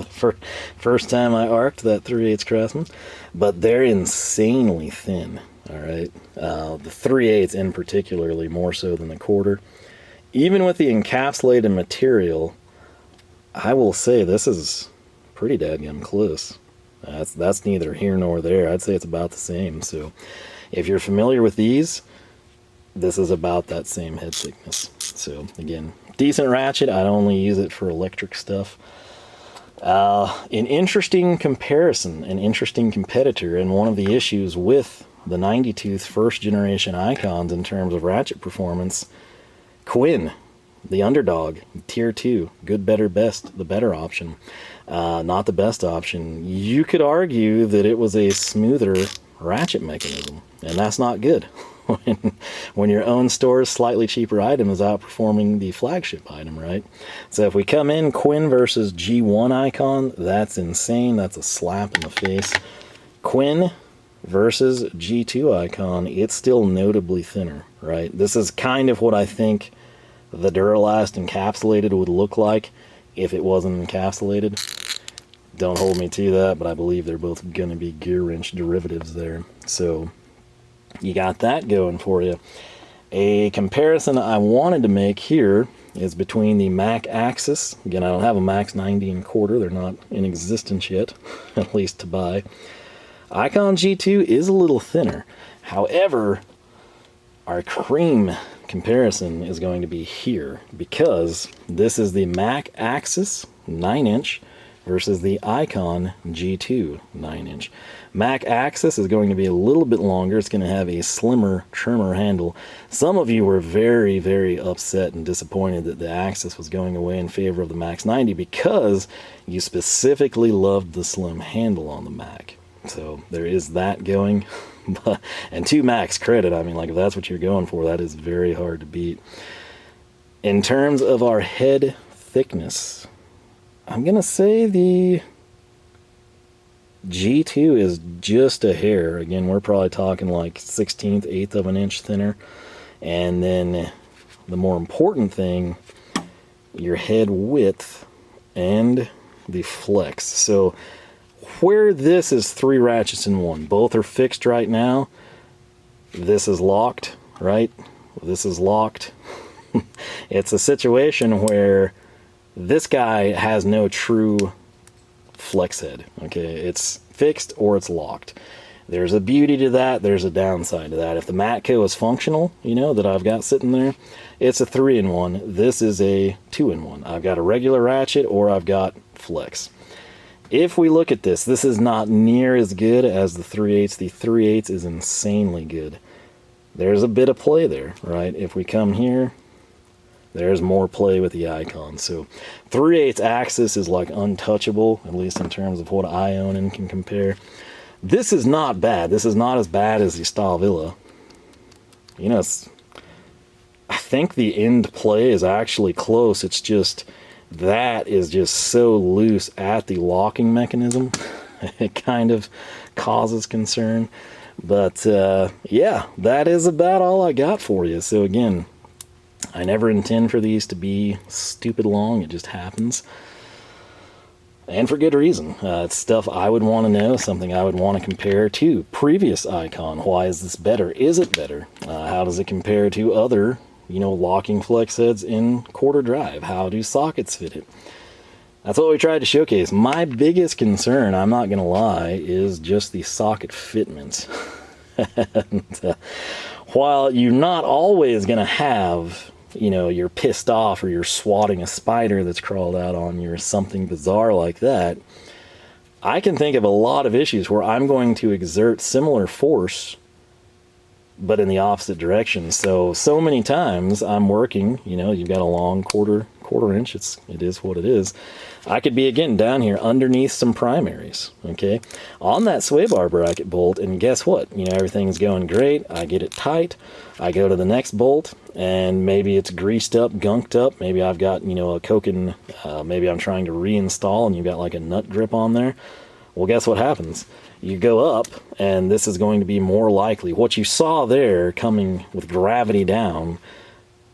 for first time I arced that 3/8 Craftsman. But they're insanely thin, all right? The 3/8 in particularly, more so than the quarter. Even with the encapsulated material, I will say this is pretty dadgum close. That's neither here nor there. I'd say it's about the same. So if you're familiar with these, this is about that same head thickness. So again, decent ratchet. I'd only use it for electric stuff. An interesting comparison, an interesting competitor, and one of the issues with the 90-tooth first generation Icons in terms of ratchet performance, Quinn, the underdog, tier 2, good, better, best, the better option, not the best option. You could argue that it was a smoother ratchet mechanism, and that's not good when your own store's slightly cheaper item is outperforming the flagship item, right? So if we come in Quinn versus G1 Icon, that's insane. That's a slap in the face. Quinn versus G2 Icon, it's still notably thinner, right? This is kind of what I think the Duralast Encapsulated would look like if it wasn't encapsulated. Don't hold me to that, but I believe they're both going to be gear wrench derivatives there. So you got that going for you. A comparison I wanted to make here is between the Mac Axis. Again, I don't have a Max 90 and quarter. They're not in existence yet, at least to buy. Icon G2 is a little thinner. However, our cream comparison is going to be here, because this is the Mac Axis 9-inch versus the Icon G2 9-inch. Mac Axis is going to be a little bit longer. It's going to have a slimmer, trimmer handle. Some of you were very, very upset and disappointed that the Axis was going away in favor of the Max 90 because you specifically loved the slim handle on the Mac. So there is that going. And to Mac's credit, I mean, like, if that's what you're going for, that is very hard to beat. In terms of our head thickness, I'm going to say the G2 is just a hair. Again, we're probably talking like 1/16, 1/8 of an inch thinner. And then the more important thing, your head width and the flex. So where this is 3 ratchets in one, both are fixed right now. This is locked, right? This is locked. It's a situation where this guy has no true flex head, okay? It's fixed or it's locked. There's a beauty to that, there's a downside to that. If the Matco is functional, you know, that I've got sitting there, it's a 3-in-1. This is a 2-in-1. I've got a regular ratchet or I've got flex. If we look at this, this is not near as good as the 3/8. The 3/8 is insanely good. There's a bit of play there, right? If we come here, there's more play with the Icon. So 3/8 Axis is like untouchable, at least in terms of what I own and can compare. This is not bad. This is not as bad as the Stahlwille. You know, I think the end play is actually close. It's just that is just so loose at the locking mechanism. It kind of causes concern. But yeah, that is about all I got for you. So again, I never intend for these to be stupid long. It just happens. And for good reason. It's stuff I would want to know, something I would want to compare to previous Icon. Why is this better? Is it better? How does it compare to other, locking flex heads in quarter drive? How do sockets fit it? That's what we tried to showcase. My biggest concern, I'm not going to lie, is just the socket fitments. And, while you're not always going to have, you're pissed off or you're swatting a spider that's crawled out on you or something bizarre like that, I can think of a lot of issues where I'm going to exert similar force but in the opposite direction. So many times I'm working, you've got a long quarter inch, it is what it is. I could be, again, down here underneath some primaries, okay, on that sway bar bracket bolt, and guess what? Everything's going great. I get it tight. I go to the next bolt, and maybe it's greased up, gunked up. Maybe I've got, a Koken, maybe I'm trying to reinstall, and you've got like a nut grip on there. Well, guess what happens? You go up, and this is going to be more likely. What you saw there coming with gravity down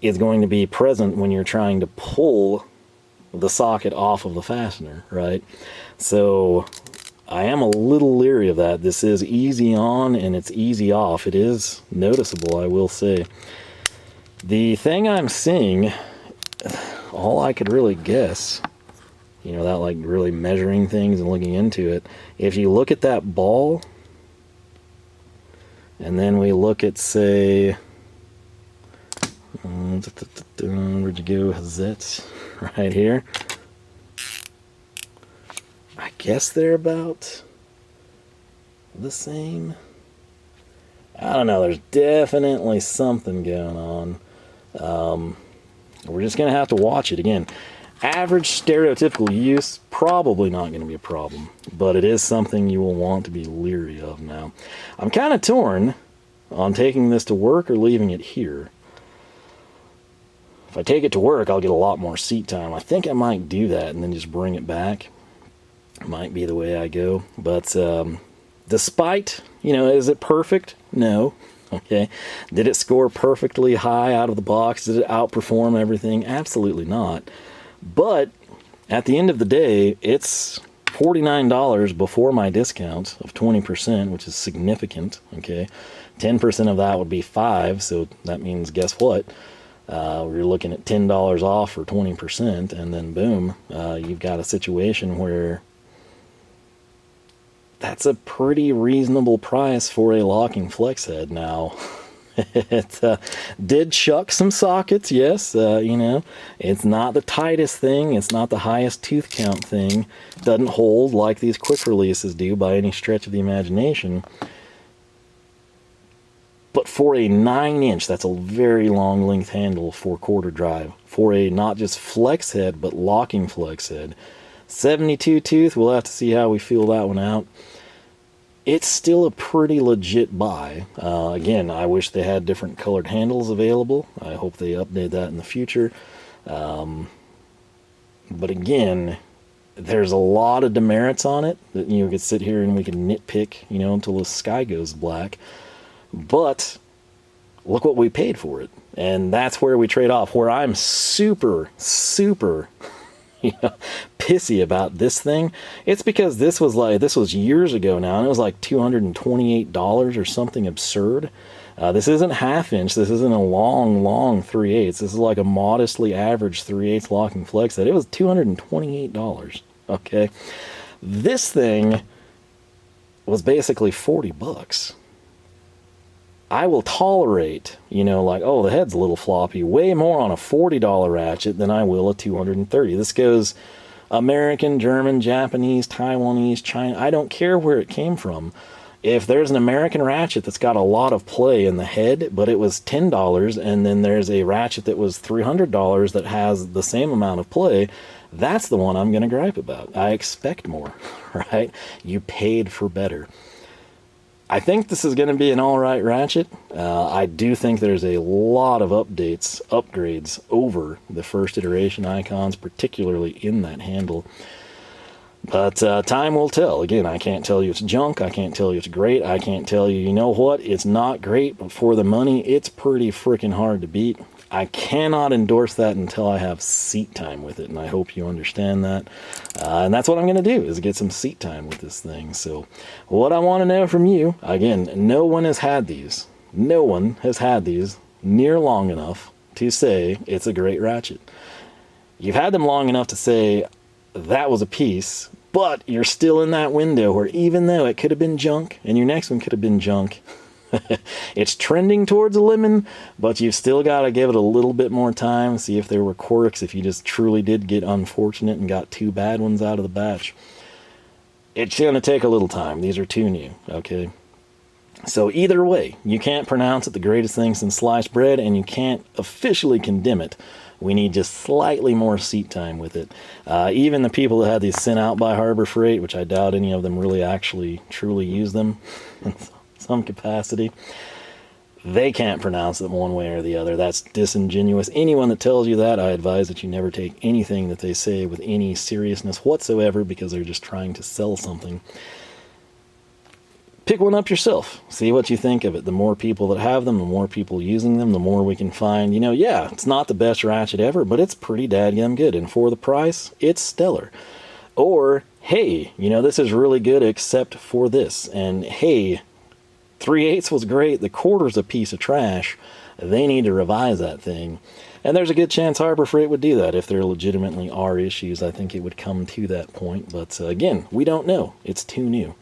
is going to be present when you're trying to pull the socket off of the fastener, right? So I am a little leery of that. This is easy on and it's easy off. It is noticeable, I will say. The thing I'm seeing, all I could really guess, that like really measuring things and looking into it, if you look at that ball, and then we look at, say, where'd you go, Hazet? Right here. I guess they're about the same. I don't know, there's definitely something going on. We're just going to have to watch it. Again, average stereotypical use, probably not going to be a problem, but it is something you will want to be leery of now. I'm kind of torn on taking this to work or leaving it here. If I take it to work, I'll get a lot more seat time. I think I might do that and then just bring it back. Might be the way I go. But despite, is it perfect? No. Okay. Did it score perfectly high out of the box? Did it outperform everything? Absolutely not. But at the end of the day, it's $49 before my discount of 20%, which is significant. Okay. 10% of that would be $5. So that means, guess what? We're looking at $10 off for 20%, and then boom, you've got a situation where that's a pretty reasonable price for a locking flex head. Now, it did chuck some sockets, yes. It's not the tightest thing. It's not the highest tooth count thing. It doesn't hold like these quick releases do by any stretch of the imagination. But for a 9-inch, that's a very long length handle for quarter drive. For a not just flex head, but locking flex head. 72 tooth, we'll have to see how we feel that one out. It's still a pretty legit buy. Again, I wish they had different colored handles available. I hope they update that in the future. But again, there's a lot of demerits on it that we could sit here and we can nitpick, until the sky goes black. But look what we paid for it. And that's where we trade off. Where I'm super pissy about this thing, it's because this was years ago now, and it was like $228 or something absurd. This isn't half-inch. This isn't a long 3/8. This is like a modestly average 3/8 locking flex head. It was $228. Okay, this thing was basically $40. I will tolerate, the head's a little floppy, way more on a $40 ratchet than I will a $230. This goes American, German, Japanese, Taiwanese, China. I don't care where it came from. If there's an American ratchet that's got a lot of play in the head, but it was $10, and then there's a ratchet that was $300 that has the same amount of play, that's the one I'm going to gripe about. I expect more, right? You paid for better. I think this is going to be an alright ratchet. I do think there's a lot of upgrades over the first iteration icons, particularly in that handle. But time will tell. Again, I can't tell you it's junk. I can't tell you it's great. I can't tell you, you know what, it's not great, but for the money, it's pretty freaking hard to beat. I cannot endorse that until I have seat time with it, and I hope you understand that. And that's what I'm going to do, is get some seat time with this thing. So what I want to know from you, again, no one has had these. No one has had these near long enough to say it's a great ratchet. You've had them long enough to say that was a piece, but you're still in that window where even though it could have been junk, and your next one could have been junk, it's trending towards a lemon, but you've still got to give it a little bit more time, see if there were quirks, if you just truly did get unfortunate and got 2 bad ones out of the batch. It's going to take a little time. These are too new, okay? So either way, you can't pronounce it the greatest thing since sliced bread, and you can't officially condemn it. We need just slightly more seat time with it. Even the people that had these sent out by Harbor Freight, which I doubt any of them really actually truly use them in some capacity, they can't pronounce it one way or the other. That's disingenuous. Anyone that tells you that, I advise that you never take anything that they say with any seriousness whatsoever, because they're just trying to sell something. Pick one up yourself. See what you think of it. The more people that have them, the more people using them, the more we can find, you know, yeah, it's not the best ratchet ever, but it's pretty dadgum good. And for the price, it's stellar. Or, hey, you know, this is really good except for this. And hey, 3/8 was great. The 1/4's a piece of trash. They need to revise that thing. And there's a good chance Harbor Freight would do that if there legitimately are issues. I think it would come to that point. But again, we don't know. It's too new.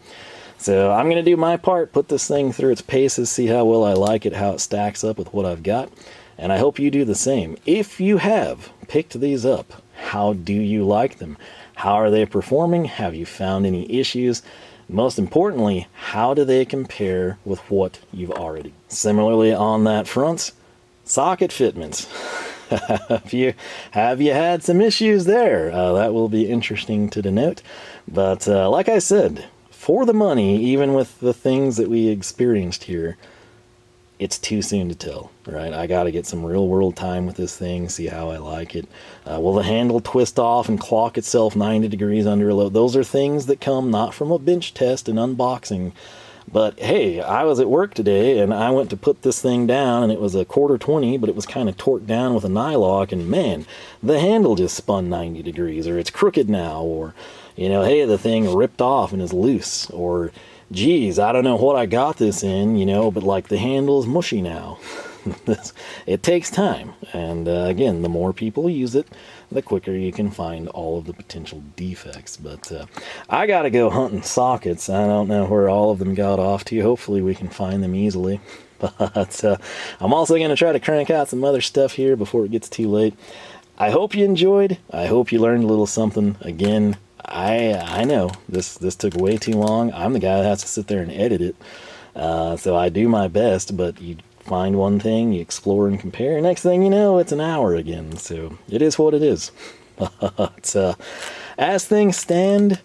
So I'm going to do my part, put this thing through its paces, see how well I like it, how it stacks up with what I've got. And I hope you do the same. If you have picked these up, how do you like them? How are they performing? Have you found any issues? Most importantly, how do they compare with what you've already? Similarly on that front, socket fitments. Have you had some issues there? That will be interesting to denote. But like I said, for the money, even with the things that we experienced here, it's too soon to tell, right? I got to get some real world time with this thing, see how I like it. Will the handle twist off and clock itself 90 degrees under a load? Those are things that come not from a bench test and unboxing. But hey, I was at work today and I went to put this thing down and it was a 1/4-20, but it was kind of torqued down with a nylock, and man, the handle just spun 90 degrees, or it's crooked now, or, you know, hey, the thing ripped off and is loose, or geez, I don't know what I got this in, you know, but like the handle's mushy now. It takes time. And again, the more people use it, the quicker you can find all of the potential defects. But I got to go hunting sockets. I don't know where all of them got off to. Hopefully we can find them easily. But I'm also going to try to crank out some other stuff here before it gets too late. I hope you enjoyed. I hope you learned a little something. Again, I know this took way too long. I'm the guy that has to sit there and edit it. So I do my best, but you find one thing, you explore and compare. Next thing you know, it's an hour again. So it is what it is. But as things stand,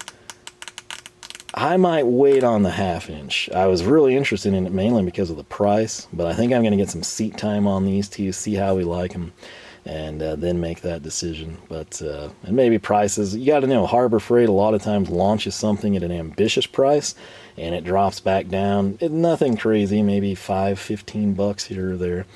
I might wait on the 1/2 inch. I was really interested in it mainly because of the price, but I think I'm going to get some seat time on these two, see how we like them, and then make that decision. But and maybe prices, you got to know, Harbor Freight a lot of times launches something at an ambitious price and it drops back down. Nothing crazy, maybe $5-15 here or there.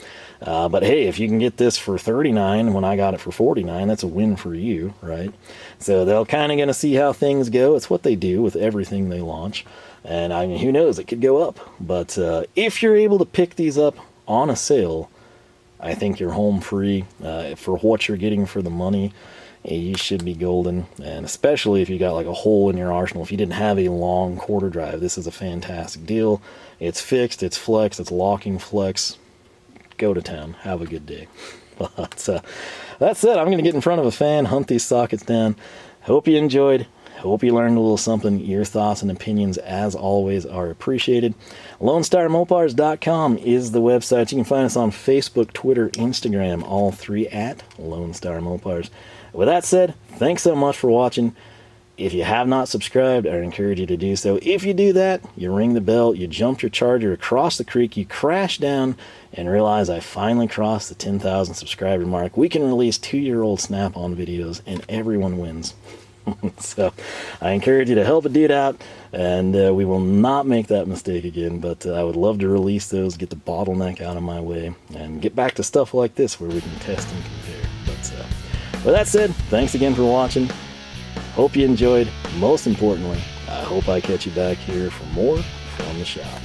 But hey, if you can get this for $39 when I got it for $49, that's a win for you, right? So they'll kind of going to see how things go. It's what they do with everything they launch. And I mean, who knows, it could go up. But if you're able to pick these up on a sale, I think you're home free. For what you're getting for the money, you should be golden. And especially if you got like a hole in your arsenal, if you didn't have a long 1/4 drive, this is a fantastic deal. It's fixed, it's flex, it's locking flex. Go to town. Have a good day. But that's it. I'm going to get in front of a fan, hunt these sockets down. Hope you enjoyed. Hope you learned a little something. Your thoughts and opinions, as always, are appreciated. LoneStarMopars.com is the website. You can find us on Facebook, Twitter, Instagram, all 3 at Lone Star Mopars. With that said, thanks so much for watching. If you have not subscribed, I encourage you to do so. If you do that, you ring the bell, you jumped your charger across the creek, you crash down, and realize I finally crossed the 10,000 subscriber mark. We can release 2-year-old Snap-on videos, and everyone wins. So I encourage you to help a dude out, and we will not make that mistake again. But I would love to release those, get the bottleneck out of my way, and get back to stuff like this where we can test and compare. But with that said, thanks again for watching. Hope you enjoyed. Most importantly, I hope I catch you back here for more from the shop.